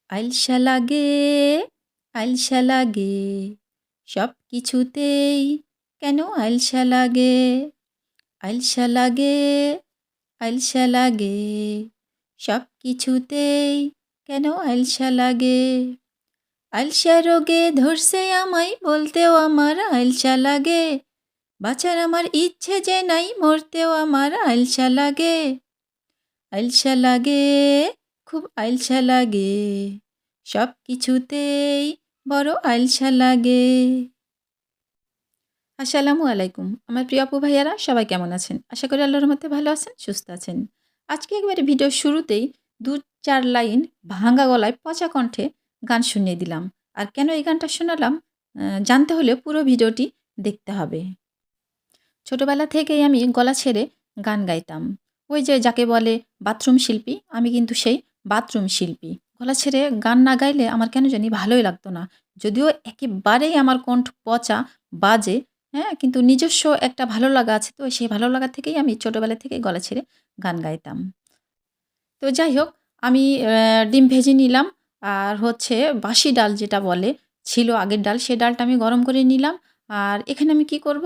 আলসা লাগে, আলসা লাগে, সব কিছুতেই কেন আলসা লাগে, আলসা লাগে, আলসা লাগে, সব কিছুতেই কেন আলসা লাগে। আলসা রোগে ধরছে আমায়, বলতেও আমার আলসা লাগে, বাঁচার আমার ইচ্ছে যে নাই, মরতেও আমার আলসা লাগে, আলসা লাগে, খুব আলসা লাগে, সব কিছুতেই বড় আলসা লাগে। আসসালামু আলাইকুম আমার প্রিয় আপু ভাইয়ারা, সবাই কেমন আছেন? আশা করি আল্লাহর রহমতে ভালো আছেন, সুস্থ আছেন। আজকে একবারে ভিডিওর শুরুতেই ২-৪ লাইন ভাঙা গলায় পচা কণ্ঠে গান শুনিয়ে দিলাম। আর কেন এই গানটা শোনালাম জানতে হলে পুরো ভিডিওটি দেখতে হবে। ছোটবেলা থেকেই আমি গলা ছেড়ে গান গাইতাম। ওই যে যাকে বলে বাথরুম শিল্পী, আমি কিন্তু সেই বাথরুম শিল্পী। গলা ছেড়ে গান না গাইলে আমার কেন জানি ভালোই লাগতো না। যদিও একেবারেই আমার কণ্ঠ পচা, বাজে, হ্যাঁ? কিন্তু নিজস্ব একটা ভালো লাগা আছে, তো সেই ভালো লাগা থেকেই আমি ছোটবেলা থেকেই গলা ছেড়ে গান গাইতাম। তো যাই হোক, আমি ডিম ভেজে নিলাম। আর হচ্ছে বাসি ডাল যেটা বলে, ছিল আগের ডাল, সে ডালটা আমি গরম করে নিলাম। আর এখানে আমি কি করব?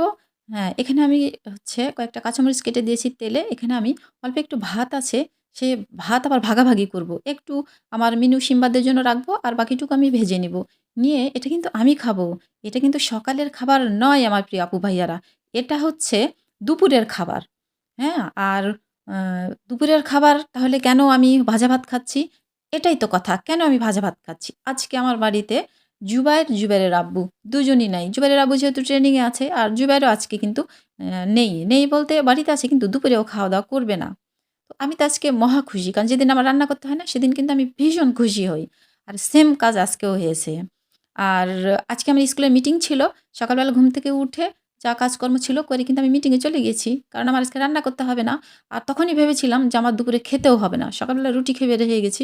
হ্যাঁ, এখানে আমি হচ্ছে কয়েকটা কাঁচামরিচ কেটে দিয়েছি তেলে। এখানে আমি অল্প একটু ভাত আছে, সে ভাত আবার ভাগাভাগি করব। একটু আমার মিনু সিম্বাদের জন্য রাখবো আর বাকিটুকু আমি ভেজে নিব। নিয়ে এটা কিন্তু আমি খাবো। এটা কিন্তু সকালের খাবার নয় আমার প্রিয় আপু ভাইয়ারা। এটা হচ্ছে দুপুরের খাবার। হ্যাঁ? আর আ দুপুরের খাবার তাহলে কেন আমি ভাজা ভাত খাচ্ছি? এটাই তো কথা। কেন আমি ভাজা ভাত খাচ্ছি? আজকে আমার বাড়িতে জুবায়ের, জুবায়েরের আব্বু দুজনই নাই। জুবায়েরের আব্বু যেহেতু ট্রেনিং এ আছে আর জুবায়েরও আজকে কিন্তু নেই। নেই বলতে বাড়িতে আছে কিন্তু দুপুরেও খাওয়া-দাওয়া করবে না। তো আমি তো আজকে মহা খুশি। কারণ যেদিন আমার রান্না করতে হয় না সেদিন কিন্তু আমি ভীষণ খুশি হই। আর সেম কাজ আজকেও হয়েছে। আর আজকে আমার স্কুলের মিটিং ছিল। সকালবেলা ঘুম থেকে উঠে যা কাজকর্ম ছিল করে কিন্তু আমি মিটিংয়ে চলে গেছি। কারণ আমার আজকে রান্না করতে হবে না। আর তখনই ভেবেছিলাম যে আমার দুপুরে খেতেও হবে না। সকালবেলা রুটি খেয়ে বের হয়ে গেছি।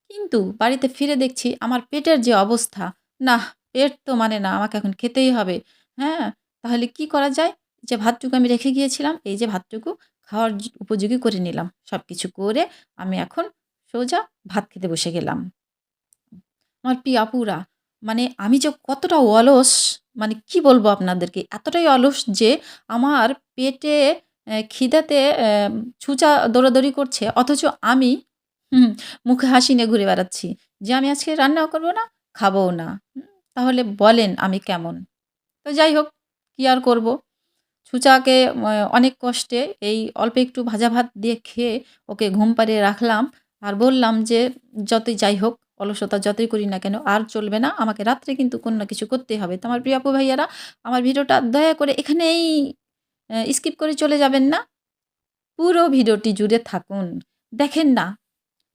কিন্তু বাড়িতে ফিরে দেখছি আমার পেটের যে অবস্থা, নাহ, পেট তো মানে না, আমাকে এখন খেতেই হবে। হ্যাঁ? তাহলে কি করা যায়? যে ভাতটুকু আমি রেখে গিয়েছিলাম, এই যে ভাতটুকু খাওয়ার উপযোগী করে নিলাম। সবকিছু করে আমি এখন সোজা ভাত খেতে বসে গেলাম। আমার প্রিয় আপুরা, মানে আমি যে কতটা অলস, মানে কি বলবো আপনাদেরকে? এতটাই অলস যে আমার পেটে খিদেতে ছুঁচা দৌড়াদৌড়ি করছে। অথচ আমি হুম, মুখে হাসি নিয়ে ঘুরে বেড়াচ্ছি। যে আমি আজকে রান্নাও করব না, খাবও না। তাহলে বলেন আমি কেমন? তো যাই হোক, কি আর করব? ছুঁচাকে অনেক কষ্টে এই অল্প একটু ভাজা ভাত দিয়ে খেয়ে ওকে ঘুম পাড়িয়ে রাখলাম। আর বললাম যে, "যতই যাই হোক, অলসতা যতই করি না কেন, আর চলবে না। আমাকে রাত্রে কিন্তু কোনো না কিছু করতেই হবে।" তো আমার প্রিয় আপু ভাইয়ারা, আমার ভিডিওটা দয়া করে এখানেই স্কিপ করে চলে যাবেন না। পুরো ভিডিওটি জুড়ে থাকুন। দেখেন না,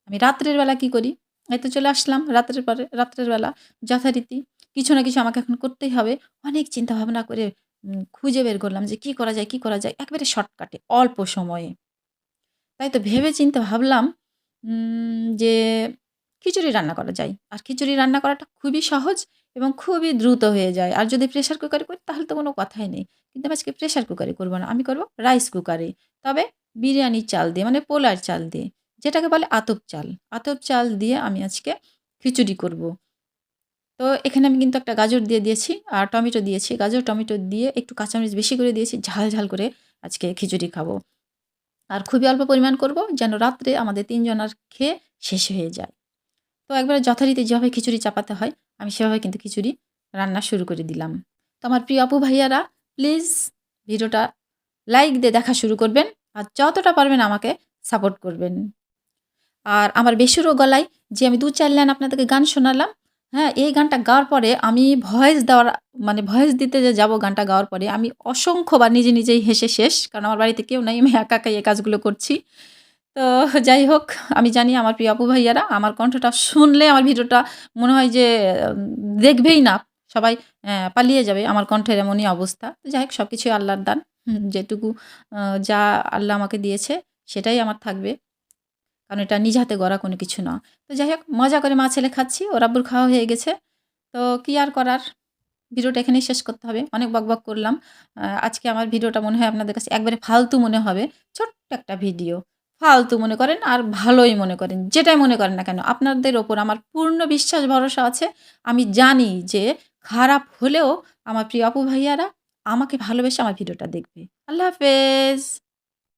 আমি রাত্রের বেলা কি করি? এই তো চলে আসলাম রাত্রের পরে, রাত্রের বেলা যথারীতি কিছু না কিছু আমাকে এখন করতেই হবে। অনেক চিন্তা ভাবনা করে খুঁজে বের করলাম যে কি করা যায়, কি করা যায়? একেবারে শর্টকাটে অল্প সময়ে। তাই তো ভেবে চিন্তে ভাবলাম যে খিচুড়ি রান্না করা যায়। আর খিচুড়ি রান্না করাটা খুবই সহজ এবং খুবই দ্রুত হয়ে যায়। আর যদি প্রেশার কুকারে করি তাহলে তো কোনো কথাই নেই। কিন্তু আমি আজকে প্রেশার কুকারে করব না। আমি করব রাইস কুকারে। তবে বিরিয়ানির চাল দিয়ে, মানে পোলার চাল দিয়ে। যেটাকে বলে আতপ চাল। আতপ চাল দিয়ে আমি আজকে খিচুড়ি করব। তো এখানে আমি কিন্তু একটা গাজর দিয়ে দিয়েছি আর টমেটো দিয়েছি। গাজর, টমেটো দিয়ে একটু কাঁচামরিচ বেশি করে দিয়েছি। ঝাল, ঝাল করে আজকে খিচুড়ি খাবো। আর খুবই অল্প পরিমাণ করব যেন রাত্রে আমাদের ৩ জনার খেয়ে শেষ হয়ে যায়। তো একবারে যথারীতি যেভাবে খিচুড়ি চাপাতে হয়, আমি সেভাবে কিন্তু খিচুড়ি রান্না শুরু করে দিলাম। তো আমার প্রিয় আপু ভাইয়ারা, প্লিজ ভিডিওটা লাইক দিয়ে দেখা শুরু করবেন। আর যতটা পারবেন আমাকে সাপোর্ট করবেন। আর আমার বেসুরো গলায় যে আমি ২-৪ লাইন আপনাদেরকে গান শোনালাম, হ্যাঁ? এই গানটা গাওয়ার পরে আমি ভয়েস দেওয়ার, মানে ভয়েস দিতে যে যাবো গানটা গাওয়ার পরে আমি অসংখ্যবার নিজে নিজেই হেসে শেষ। কারণ আমার বাড়িতে কেউ নাই। আমি একা একাই এই কাজগুলো করছি। তো যাই হোক, আমি জানি আমার প্রিয় আপু ভাইয়ারা আমার কণ্ঠটা শুনলে আমার ভিডিওটা মনে হয় যে উম দেখবেই না। সবাই পালিয়ে যাবে। আমার কণ্ঠের এমনই অবস্থা। তো যাই হোক, সবকিছুই আল্লাহর দান। যেটুকু আ যা আল্লাহ আমাকে দিয়েছে সেটাই আমার থাকবে। কারণ এটা নিজ হাতে গড়া কোনো কিছু না। তো যাই হোক, মজা করে মা ছেলে খাচ্ছি। ওর আব্বুর খাওয়া হয়ে গেছে। তো কি আর করার? ভিডিওটা এখানেই শেষ করতে হবে। অনেক বকবক করলাম। আজকে আমার ভিডিওটা মনে হয় আপনাদের কাছে একবারে ফালতু মনে হবে। ছোট্ট একটা ভিডিও। ফালতু মনে করেন আর ভালোই মনে করেন, যেটাই মনে করেন না কেন, আপনাদের ওপর আমার পূর্ণ বিশ্বাস ভরসা আছে। আমি জানি যে খারাপ হলেও আমার প্রিয় আপু ভাইয়ারা আমাকে ভালোবেসে আমার ভিডিওটা দেখবে। আল্লাহ হাফেজ।